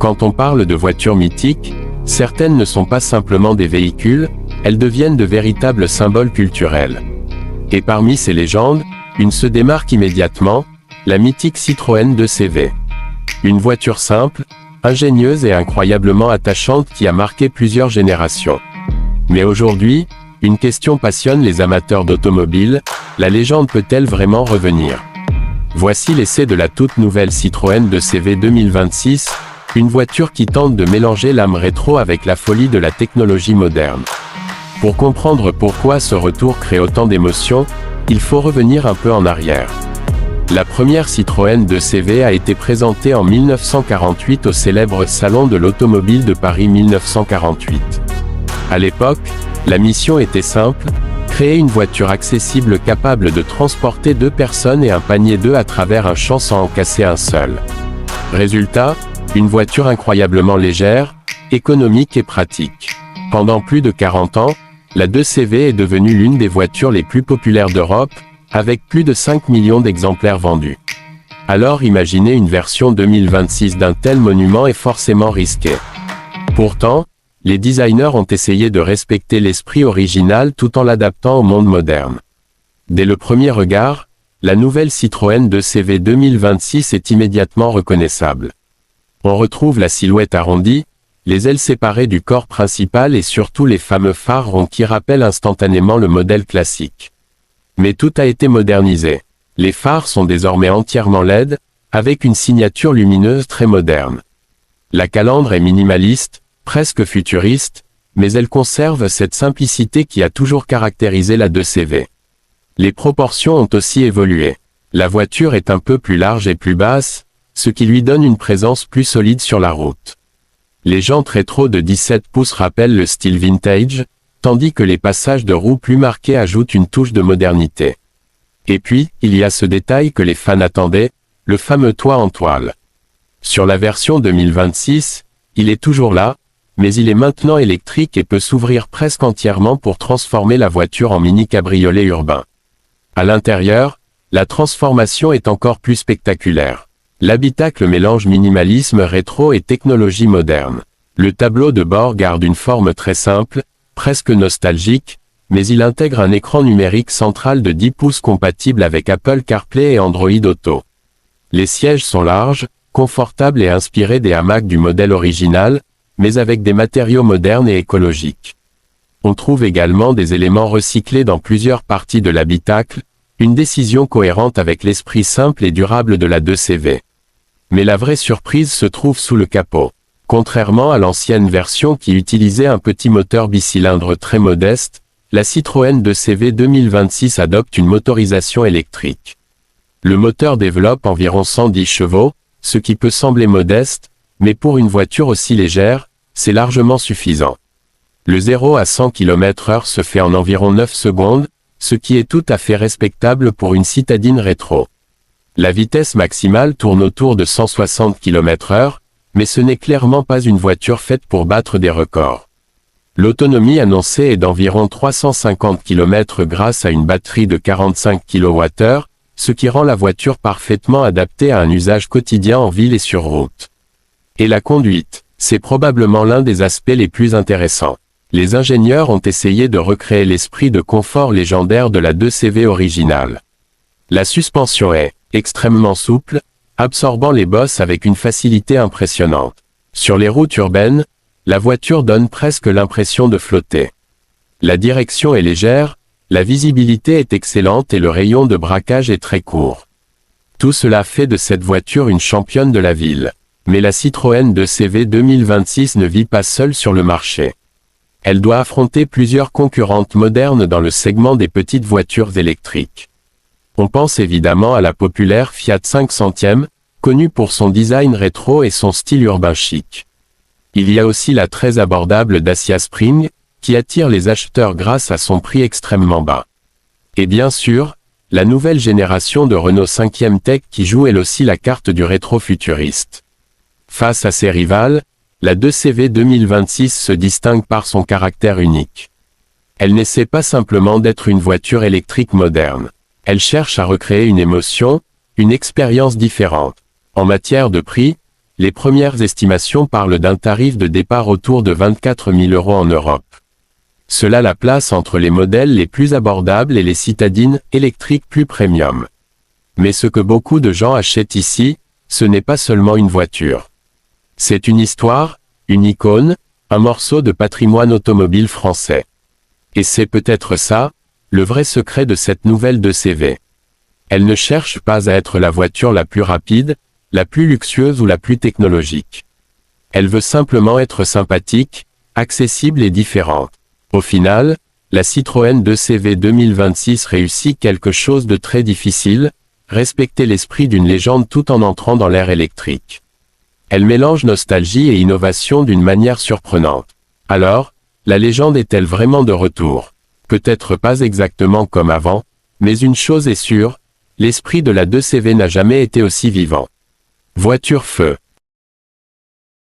Quand on parle de voitures mythiques, certaines ne sont pas simplement des véhicules, elles deviennent de véritables symboles culturels. Et parmi ces légendes, une se démarque immédiatement, la mythique Citroën 2CV. Une voiture simple, ingénieuse et incroyablement attachante qui a marqué plusieurs générations. Mais aujourd'hui, une question passionne les amateurs d'automobiles, la légende peut-elle vraiment revenir? Voici l'essai de la toute nouvelle Citroën 2CV 2026, une voiture qui tente de mélanger l'âme rétro avec la folie de la technologie moderne. Pour comprendre pourquoi ce retour crée autant d'émotions, il faut revenir un peu en arrière. La première Citroën 2CV a été présentée en 1948 au célèbre Salon de l'Automobile de Paris 1948. À l'époque, la mission était simple, créer une voiture accessible capable de transporter 2 personnes et un panier d'œufs à travers un champ sans en casser un seul. Résultat, une voiture incroyablement légère, économique et pratique. Pendant plus de 40 ans, la 2CV est devenue l'une des voitures les plus populaires d'Europe, avec plus de 5 millions d'exemplaires vendus. Alors imaginer une version 2026 d'un tel monument est forcément risqué. Pourtant, les designers ont essayé de respecter l'esprit original tout en l'adaptant au monde moderne. Dès le premier regard, la nouvelle Citroën 2CV 2026 est immédiatement reconnaissable. On retrouve la silhouette arrondie, les ailes séparées du corps principal et surtout les fameux phares ronds qui rappellent instantanément le modèle classique. Mais tout a été modernisé. Les phares sont désormais entièrement LED, avec une signature lumineuse très moderne. La calandre est minimaliste, presque futuriste, mais elle conserve cette simplicité qui a toujours caractérisé la 2CV. Les proportions ont aussi évolué. La voiture est un peu plus large et plus basse, ce qui lui donne une présence plus solide sur la route. Les jantes rétro de 17 pouces rappellent le style vintage, tandis que les passages de roues plus marqués ajoutent une touche de modernité. Et puis, il y a ce détail que les fans attendaient, le fameux toit en toile. Sur la version 2026, il est toujours là, mais il est maintenant électrique et peut s'ouvrir presque entièrement pour transformer la voiture en mini cabriolet urbain. À l'intérieur, la transformation est encore plus spectaculaire. L'habitacle mélange minimalisme rétro et technologie moderne. Le tableau de bord garde une forme très simple, presque nostalgique, mais il intègre un écran numérique central de 10 pouces compatible avec Apple CarPlay et Android Auto. Les sièges sont larges, confortables et inspirés des hamacs du modèle original, mais avec des matériaux modernes et écologiques. On trouve également des éléments recyclés dans plusieurs parties de l'habitacle, une décision cohérente avec l'esprit simple et durable de la 2CV. Mais la vraie surprise se trouve sous le capot. Contrairement à l'ancienne version qui utilisait un petit moteur bicylindre très modeste, la Citroën 2CV 2026 adopte une motorisation électrique. Le moteur développe environ 110 chevaux, ce qui peut sembler modeste, mais pour une voiture aussi légère, c'est largement suffisant. Le 0 à 100 km/h se fait en environ 9 secondes, ce qui est tout à fait respectable pour une citadine rétro. La vitesse maximale tourne autour de 160 km/h, mais ce n'est clairement pas une voiture faite pour battre des records. L'autonomie annoncée est d'environ 350 km grâce à une batterie de 45 kWh, ce qui rend la voiture parfaitement adaptée à un usage quotidien en ville et sur route. Et la conduite, c'est probablement l'un des aspects les plus intéressants. Les ingénieurs ont essayé de recréer l'esprit de confort légendaire de la 2CV originale. La suspension est extrêmement souple, absorbant les bosses avec une facilité impressionnante. Sur les routes urbaines, la voiture donne presque l'impression de flotter. La direction est légère, la visibilité est excellente et le rayon de braquage est très court. Tout cela fait de cette voiture une championne de la ville. Mais la Citroën 2CV 2026 ne vit pas seule sur le marché. Elle doit affronter plusieurs concurrentes modernes dans le segment des petites voitures électriques. On pense évidemment à la populaire Fiat 500e, connue pour son design rétro et son style urbain chic. Il y a aussi la très abordable Dacia Spring, qui attire les acheteurs grâce à son prix extrêmement bas. Et bien sûr, la nouvelle génération de Renault 5e Tech qui joue elle aussi la carte du rétro-futuriste. Face à ses rivales, la 2CV 2026 se distingue par son caractère unique. Elle n'essaie pas simplement d'être une voiture électrique moderne. Elle cherche à recréer une émotion, une expérience différente. En matière de prix, les premières estimations parlent d'un tarif de départ autour de 24 000 € en Europe. Cela la place entre les modèles les plus abordables et les citadines électriques plus premium. Mais ce que beaucoup de gens achètent ici, ce n'est pas seulement une voiture. C'est une histoire, une icône, un morceau de patrimoine automobile français. Et c'est peut-être ça, le vrai secret de cette nouvelle 2CV. Elle ne cherche pas à être la voiture la plus rapide, la plus luxueuse ou la plus technologique. Elle veut simplement être sympathique, accessible et différente. Au final, la Citroën 2CV 2026 réussit quelque chose de très difficile, respecter l'esprit d'une légende tout en entrant dans l'ère électrique. Elle mélange nostalgie et innovation d'une manière surprenante. Alors, la légende est-elle vraiment de retour? Peut-être pas exactement comme avant, mais une chose est sûre, l'esprit de la 2CV n'a jamais été aussi vivant. Voiture feu.